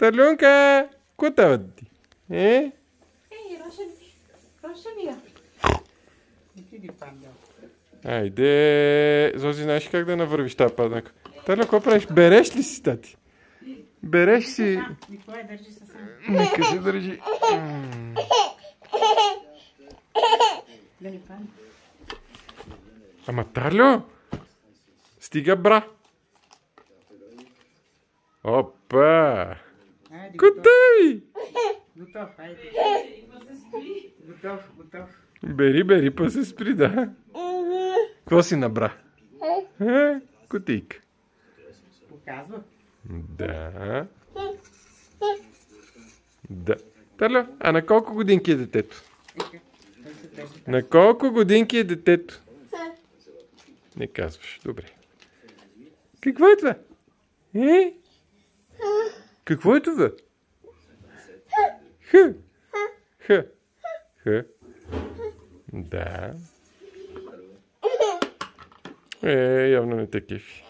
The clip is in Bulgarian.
Талюнка, какво става ти? Ей, Рошевия. Айде, Зози, знаеш как да навървиш тази паднак? Талю, какво правиш? Береш ли си, тати? Береш си... Николай, държи се сам. Нека се държи. Да не падне. Ама, Талю! Стига, бра! Опа! Айде, Котай! готов, айде. Готов. Бери, па се спри, да. Какво си набра? Кутийка. Показва. Да. Да. Талю, а на колко годинки е детето? На колко годинки е детето? Не казваш. Добре. Какво е това? Какво е това? Х. Да. Явно не те кефи.